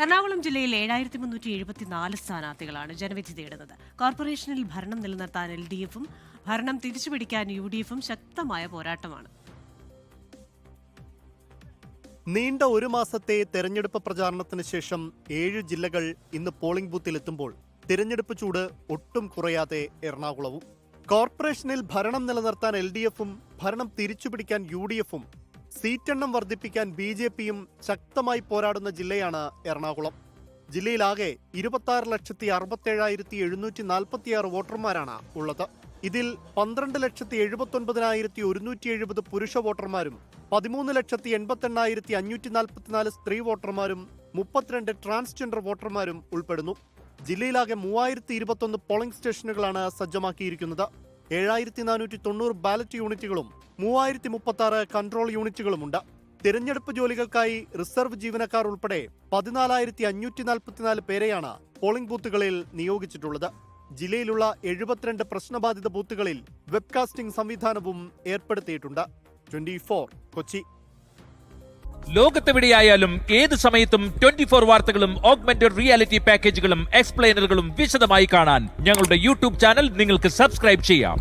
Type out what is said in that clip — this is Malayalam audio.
എറണാകുളം ജില്ലയിൽ 7374 സ്ഥാനാർത്ഥികളാണ് ജനവിധി തേടുന്നത്. കോർപ്പറേഷനിൽ ഭരണം നിലനിർത്താൻ LDF-ഉം ഭരണം തിരിച്ചുപിടിക്കാൻ UDF-ഉം ശക്തമായ പോരാട്ടമാണ്. നീണ്ട ഒരു മാസത്തെ തെരഞ്ഞെടുപ്പ് പ്രചാരണത്തിന് ശേഷം 7 ജില്ലകൾ ഇന്ന് പോളിംഗ് ബൂത്തിലെത്തുമ്പോൾ തിരഞ്ഞെടുപ്പ് ചൂട് ഒട്ടും കുറയാതെ എറണാകുളവും. കോർപ്പറേഷനിൽ ഭരണം നിലനിർത്താൻ LDF-ഉം ഭരണം തിരിച്ചുപിടിക്കാൻ UDF-ഉം സീറ്റെണ്ണം വർദ്ധിപ്പിക്കാൻ BJP-യും ശക്തമായി പോരാടുന്ന ജില്ലയാണ് എറണാകുളം. ജില്ലയിലാകെ 26,67,746 വോട്ടർമാരാണ് ഉള്ളത്. ഇതിൽ 12,79,170 പുരുഷ വോട്ടർമാരും 13,88,544 സ്ത്രീ വോട്ടർമാരും 32 ട്രാൻസ്ജെൻഡർ വോട്ടർമാരും ഉൾപ്പെടുന്നു. ജില്ലയിലാകെ 3021 പോളിംഗ് സ്റ്റേഷനുകളാണ് സജ്ജമാക്കിയിരിക്കുന്നത്. 7490 ബാലറ്റ് യൂണിറ്റുകളും 3036 കൺട്രോൾ യൂണിറ്റുകളുമുണ്ട്. തിരഞ്ഞെടുപ്പ് ജോലികൾക്കായി റിസർവ് ജീവനക്കാർ ഉൾപ്പെടെ 14,544 പേരെയാണ് പോളിംഗ് ബൂത്തുകളിൽ നിയോഗിച്ചിട്ടുള്ളത്. ജില്ലയിലുള്ള 72 പ്രശ്നബാധിത ബൂത്തുകളിൽ വെബ്കാസ്റ്റിംഗ് സംവിധാനവും ഏർപ്പെടുത്തിയിട്ടുണ്ട്. 24 കൊച്ചി. ലോകത്തെവിടെയായാലും ഏത് സമയത്തും 24 വാർത്തകളും ഓഗ്മെന്റഡ് റിയാലിറ്റി പാക്കേജുകളും എക്സ്പ്ലെയിനറുകളും വിശദമായി കാണാൻ ഞങ്ങളുടെ YouTube ചാനൽ നിങ്ങൾക്ക് സബ്സ്ക്രൈബ് ചെയ്യാം.